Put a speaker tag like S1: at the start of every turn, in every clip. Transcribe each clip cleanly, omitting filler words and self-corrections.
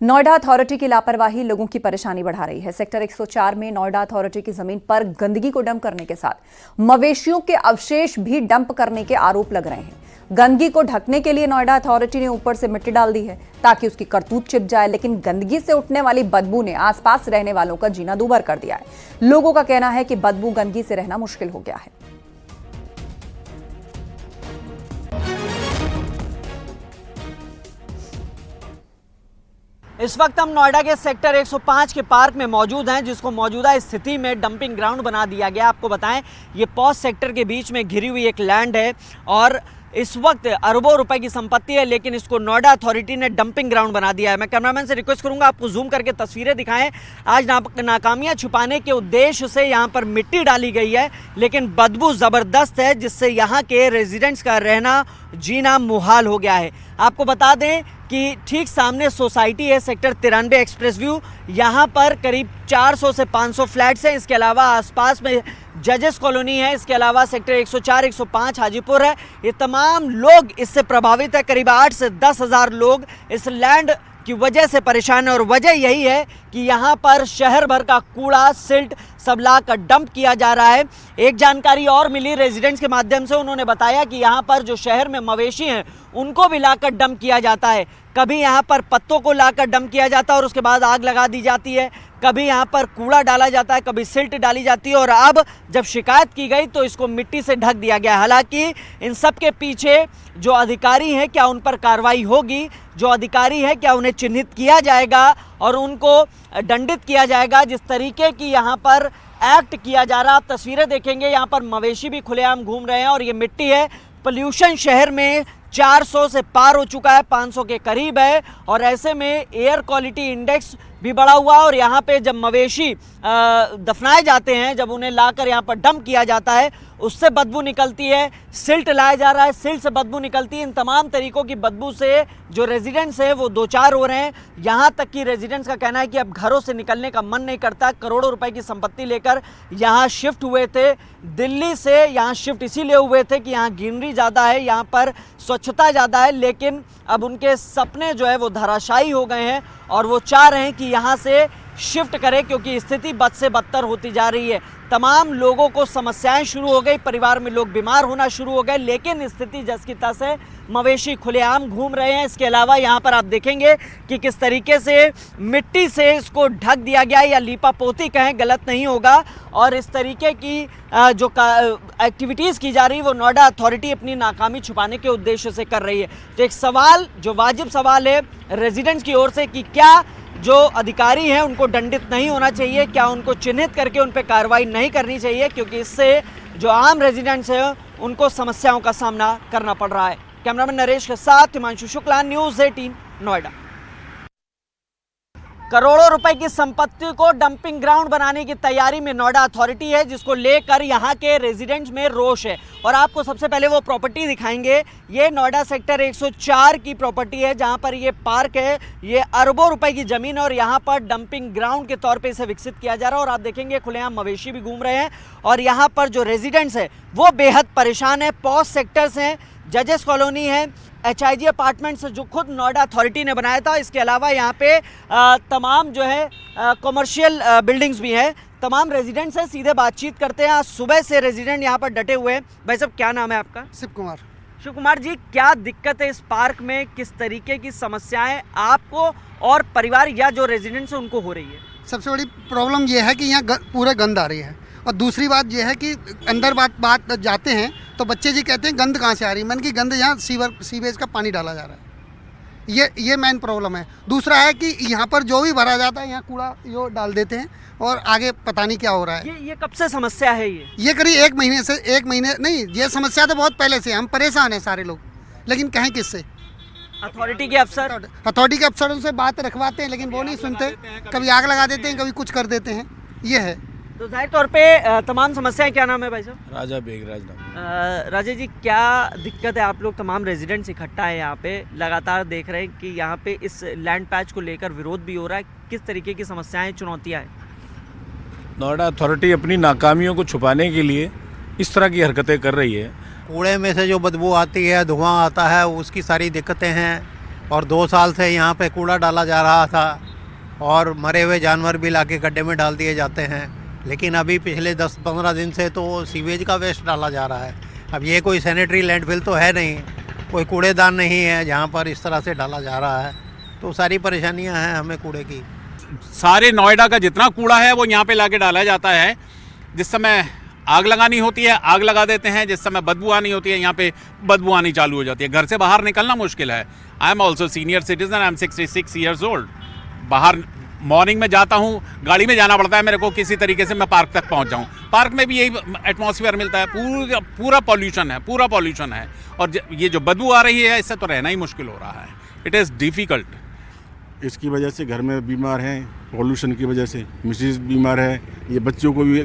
S1: Noida authority की लापरवाही लोगों की परेशानी बढ़ा रही है। सेक्टर 104 में नोएडा अथॉरिटी की जमीन पर गंदगी को डंप करने के साथ मवेशियों के अवशेष भी डंप करने के आरोप लग रहे हैं। गंदगी को ढकने के लिए नोएडा अथॉरिटी ने ऊपर से मिट्टी डाल दी है ताकि उसकी करतूत छिप जाए, लेकिन गंदगी से उठने वाली बदबू ने आसपास रहने वालों का जीना दूभर कर दिया है। लोगों का कहना है कि बदबू गंदगी से रहना मुश्किल हो गया है।
S2: इस वक्त हम नोएडा के सेक्टर 105 के पार्क में मौजूद हैं, जिसको मौजूदा स्थिति में डंपिंग ग्राउंड बना दिया गया। आपको बताएं, ये पॉज सेक्टर के बीच में घिरी हुई एक लैंड है और इस वक्त अरबों रुपए की संपत्ति है, लेकिन इसको नोएडा अथॉरिटी ने डंपिंग ग्राउंड बना दिया है। मैं कैमरामैन से रिक्वेस्ट करूंगा आपको जूम करके तस्वीरें दिखाएं। आज नाकामियां छुपाने के उद्देश्य से यहां पर मिट्टी डाली गई है, लेकिन बदबू ज़बरदस्त है, जिससे यहां के रेजिडेंट्स का रहना जीना मुहाल हो गया है। आपको बता दें कि ठीक सामने सोसाइटी है सेक्टर 93 एक्सप्रेस व्यू। यहाँ पर करीब 400 से 500 फ्लैट्स हैं। इसके अलावा आसपास में जजेस कॉलोनी है, इसके अलावा सेक्टर 104, 105 हाजीपुर है। ये तमाम लोग इससे प्रभावित है। करीब 8 से 10 हज़ार लोग इस लैंड की वजह से परेशान है और वजह यही है कि यहाँ पर शहर भर का कूड़ा सिल्ट सब लाकर डंप किया जा रहा है। एक जानकारी और मिली रेजिडेंट्स के माध्यम से, उन्होंने बताया कि यहाँ पर जो शहर में मवेशी हैं उनको भी लाकर डंप किया जाता है। कभी यहाँ पर पत्तों को लाकर डंप किया जाता है और उसके बाद आग लगा दी जाती है, कभी यहाँ पर कूड़ा डाला जाता है, कभी सिल्ट डाली जाती है और अब जब शिकायत की गई तो इसको मिट्टी से ढक दिया गया। हालांकि इन सब के पीछे जो अधिकारी हैं, क्या उन पर कार्रवाई होगी? जो अधिकारी हैं, क्या उन्हें चिन्हित किया जाएगा और उनको दंडित किया जाएगा? जिस तरीके की यहाँ पर एक्ट किया जा रहा, आप तस्वीरें देखेंगे, यहाँ पर मवेशी भी खुलेआम घूम रहे हैं और ये मिट्टी है। पोल्यूशन शहर में 400 से पार हो चुका है, 500 के करीब है और ऐसे में एयर क्वालिटी इंडेक्स भी बढ़ा हुआ है। और यहाँ पे जब मवेशी दफनाए जाते हैं, जब उन्हें लाकर यहाँ पर डंप किया जाता है, उससे बदबू निकलती है। सिल्ट लाया जा रहा है, सिल्ट से बदबू निकलती है। इन तमाम तरीकों की बदबू से जो रेजिडेंट्स हैं वो दो चार हो रहे हैं। यहाँ तक कि रेजिडेंट्स का कहना है कि अब घरों से निकलने का मन नहीं करता। करोड़ों रुपए की संपत्ति लेकर यहाँ शिफ्ट हुए थे, दिल्ली से यहाँ शिफ्ट इसीलिए हुए थे कि यहाँ ग्रीनरी ज़्यादा है, यहाँ पर स्वच्छता ज़्यादा है, लेकिन अब उनके सपने जो है वो धराशायी हो गए हैं और वो चाह रहे हैं कि यहाँ से शिफ्ट करें, क्योंकि स्थिति बद से बदतर होती जा रही है। तमाम लोगों को समस्याएं शुरू हो गई, परिवार में लोग बीमार होना शुरू हो गए, लेकिन स्थिति जस की तस है। मवेशी खुलेआम घूम रहे हैं। इसके अलावा यहाँ पर आप देखेंगे कि किस तरीके से मिट्टी से इसको ढक दिया गया, या लीपा पोती कहें गलत नहीं होगा। और इस तरीके की जो एक्टिविटीज़ की जा रही है वो नोएडा अथॉरिटी अपनी नाकामी छुपाने के उद्देश्य से कर रही है। तो एक सवाल जो वाजिब सवाल है रेजिडेंट्स की ओर से कि क्या जो अधिकारी हैं उनको दंडित नहीं होना चाहिए? क्या उनको चिन्हित करके उन पर कार्रवाई नहीं करनी चाहिए? क्योंकि इससे जो आम रेजिडेंट्स हैं उनको समस्याओं का सामना करना पड़ रहा है। कैमरामैन नरेश के साथ हिमांशु शुक्ला, न्यूज़ 18 नोएडा। करोड़ों रुपए की संपत्ति को डंपिंग ग्राउंड बनाने की तैयारी में नोएडा अथॉरिटी है, जिसको लेकर यहाँ के रेजिडेंट्स में रोष है। और आपको सबसे पहले वो प्रॉपर्टी दिखाएंगे। ये नोएडा सेक्टर 104 की प्रॉपर्टी है, जहाँ पर ये पार्क है। ये अरबों रुपए की ज़मीन और यहाँ पर डंपिंग ग्राउंड के तौर पे इसे विकसित किया जा रहा है। और आप देखेंगे खुलेआम मवेशी भी घूम रहे हैं और यहाँ पर जो रेजिडेंट्स हैं वो बेहद परेशान है। पॉज सेक्टर्स हैं, जजेस कॉलोनी है, HIG अपार्टमेंट्स जो खुद नोएडा अथॉरिटी ने बनाया था। इसके अलावा यहाँ पे तमाम जो है कमर्शियल बिल्डिंग्स भी हैं। तमाम रेजिडेंट्स हैं, सीधे बातचीत करते हैं। आज सुबह से रेजिडेंट यहाँ पर डटे हुए हैं। भाई साहब, क्या नाम है आपका?
S3: शिव कुमार।
S2: शिव कुमार जी, क्या दिक्कत है इस पार्क में? किस तरीके की समस्याएं आपको और परिवार या जो रेजिडेंट्स हैं उनको हो रही है?
S3: सबसे बड़ी प्रॉब्लम यह है कि यहाँ पूरे गंद आ रही है, और दूसरी बात यह है कि अंदर बात जाते हैं तो बच्चे जी कहते हैं गंद कहाँ से आ रही है। मैंने कि गंद यहाँ सीवेज का पानी डाला जा रहा है। ये मेन प्रॉब्लम है। दूसरा है कि यहाँ पर जो भी भरा जाता है यहाँ कूड़ा यो डाल देते हैं और आगे पता नहीं क्या हो रहा है।
S2: ये कब से समस्या है? ये
S3: करीब 1 महीने से, 1 महीने नहीं, ये समस्या तो बहुत पहले से। हम परेशान हैं सारे लोग, लेकिन कहें किससे?
S2: अथॉरिटी के
S3: अफसरों से बात रखवाते हैं, लेकिन वो नहीं सुनते। कभी आग लगा देते हैं, कभी कुछ कर देते हैं। ये है
S2: तो जाहिर तौर पे तमाम समस्याएं। क्या नाम है भाई साहब?
S4: राजा बेगराज नाम।
S2: राजा जी, क्या दिक्कत है? आप लोग तमाम रेजिडेंट्स इकट्ठा है यहाँ पे, लगातार देख रहे हैं कि यहाँ पे इस लैंड पैच को लेकर विरोध भी हो रहा है। किस तरीके की समस्याएं, चुनौतियाँ हैं?
S4: नोएडा अथॉरिटी अपनी नाकामियों को छुपाने के लिए इस तरह की हरकतें कर रही है।
S5: कूड़े में से जो बदबू आती है, धुआं आता है, उसकी सारी दिक्कतें हैं। और 2 साल से यहाँ पे कूड़ा डाला जा रहा था और मरे हुए जानवर भी लाके गड्ढे में डाल दिए जाते हैं। लेकिन अभी पिछले 10-15 दिन से तो सीवेज का वेस्ट डाला जा रहा है। अब ये कोई सैनिटरी लैंडफिल तो है नहीं, कोई कूड़ेदान नहीं है जहाँ पर इस तरह से डाला जा रहा है, तो सारी परेशानियाँ हैं हमें कूड़े की।
S6: सारे नोएडा का जितना कूड़ा है वो यहाँ पे लाके डाला जाता है। जिस समय आग लगानी होती है आग लगा देते हैं, जिस समय बदबू आनी होती है यहाँ पे बदबू आनी चालू हो जाती है। घर से बाहर निकलना मुश्किल है। I am also senior citizen, I am 66 years old. बाहर मॉर्निंग में जाता हूँ, गाड़ी में जाना पड़ता है मेरे को, किसी तरीके से मैं पार्क तक पहुँच जाऊँ। पार्क में भी यही एटमॉस्फेयर मिलता है, पूरा पॉल्यूशन है। और ये जो बदबू आ रही है इससे तो रहना ही मुश्किल हो रहा है। It is difficult.
S7: इसकी वजह से घर में बीमार हैं, पॉल्यूशन की वजह से मिसेज बीमार है। ये बच्चों को भी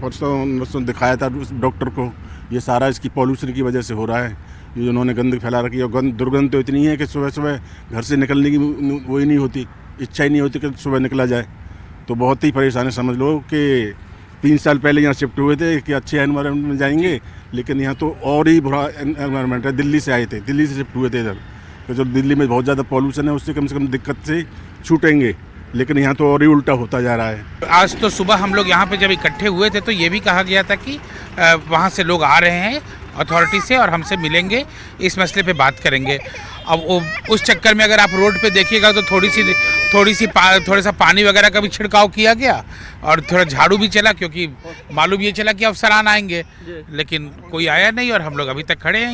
S7: परसों दिखाया था डॉक्टर को, ये सारा इसकी पॉल्यूशन की वजह से हो रहा है। ये उन्होंने गंदगी फैला रखी है और दुर्गंध तो इतनी है कि सुबह सुबह घर से निकलने की वो ही नहीं होती, इच्छा ही नहीं होती कि सुबह निकला जाए। तो बहुत ही परेशानी समझ लो कि 3 साल पहले यहाँ शिफ्ट हुए थे कि अच्छे एनवायरनमेंट में जाएंगे, लेकिन यहाँ तो और ही बुरा एनवायरनमेंट है। दिल्ली से आए थे, दिल्ली से शिफ्ट हुए थे इधर, तो जब दिल्ली में बहुत ज़्यादा पॉल्यूशन है उससे कम दिक्कत से छूटेंगे, लेकिन यहाँ तो और ही उल्टा होता जा रहा है।
S8: आज तो सुबह हम लोग यहाँ पे जब इकट्ठे हुए थे तो ये भी कहा गया था कि वहाँ से लोग आ रहे हैं अथॉरिटी से और हमसे मिलेंगे, इस मसले पे बात करेंगे। अब उस चक्कर में अगर आप रोड पे देखिएगा तो थोड़ा सा पानी वगैरह का भी छिड़काव किया गया और थोड़ा झाड़ू भी चला, क्योंकि मालूम ये चला कि अफसरान आएंगे, लेकिन कोई आया नहीं और हम लोग अभी तक खड़े हैं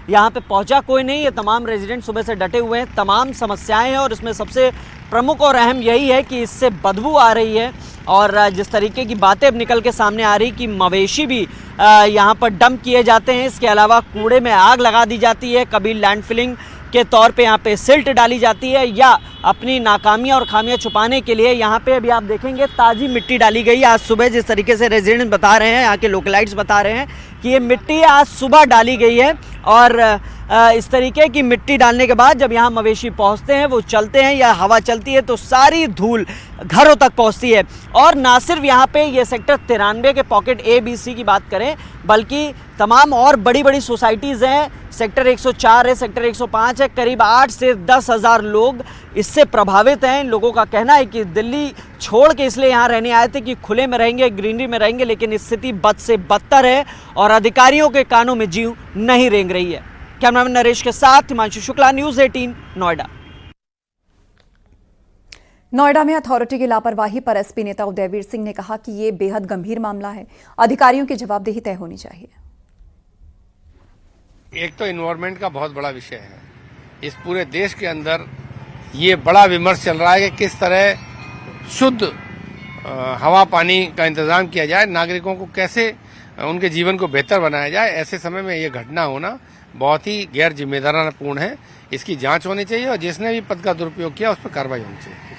S2: यहाँ पे पहुंचा कोई नहीं। ये तमाम रेजिडेंट सुबह से डटे हुए हैं, तमाम समस्याएं हैं और इसमें सबसे प्रमुख और अहम यही है कि इससे बदबू आ रही है। और जिस तरीके की बातें अब निकल के सामने आ रही कि मवेशी भी यहाँ पर डंप किए जाते हैं, इसके अलावा कूड़े में आग लगा दी जाती है, कभी लैंडफिलिंग के तौर पे यहाँ पे सिल्ट डाली जाती है, या अपनी नाकामियाँ और खामियाँ छुपाने के लिए यहाँ पे अभी आप देखेंगे ताज़ी मिट्टी डाली गई। आज सुबह जिस तरीके से रेजिडेंट बता रहे हैं, यहाँ के लोकलाइट्स बता रहे हैं कि ये मिट्टी आज सुबह डाली गई है और इस तरीके की मिट्टी डालने के बाद जब यहाँ मवेशी पहुँचते हैं, वो चलते हैं या हवा चलती है तो सारी धूल घरों तक पहुँचती है। और ना सिर्फ यहाँ पे ये सेक्टर 93 के पॉकेट A, B, C की बात करें, बल्कि तमाम और बड़ी बड़ी सोसाइटीज़ हैं। सेक्टर 104 है, सेक्टर 105 है, करीब 8 से 10 हज़ार लोग इससे प्रभावित हैं। लोगों का कहना है कि दिल्ली छोड़ के इसलिए यहाँ रहने आए थे कि खुले में रहेंगे, ग्रीनरी में रहेंगे, लेकिन स्थिति बद से बदतर है और अधिकारियों के कानों में जीव नहीं रेंग रही है। कैमरामैन नरेश के साथ हिमांशु शुक्ला, न्यूज़ 18 नोएडा।
S1: नोएडा में अथॉरिटी की लापरवाही पर एसपी नेता उदयवीर सिंह ने कहा कि ये बेहद गंभीर मामला है, अधिकारियों की जवाबदेही तय होनी चाहिए।
S9: एक तो एनवायरमेंट का बहुत बड़ा विषय है। इस पूरे देश के अंदर ये बड़ा विमर्श चल रहा है कि किस तरह शुद्ध हवा पानी का इंतजाम किया जाए, नागरिकों को कैसे उनके जीवन को बेहतर बनाया जाए। ऐसे समय में ये घटना होना बहुत ही गैर जिम्मेदाराना पूर्ण है। इसकी जांच होनी चाहिए और जिसने भी पद का दुरुपयोग किया उस पर कार्रवाई होनी चाहिए।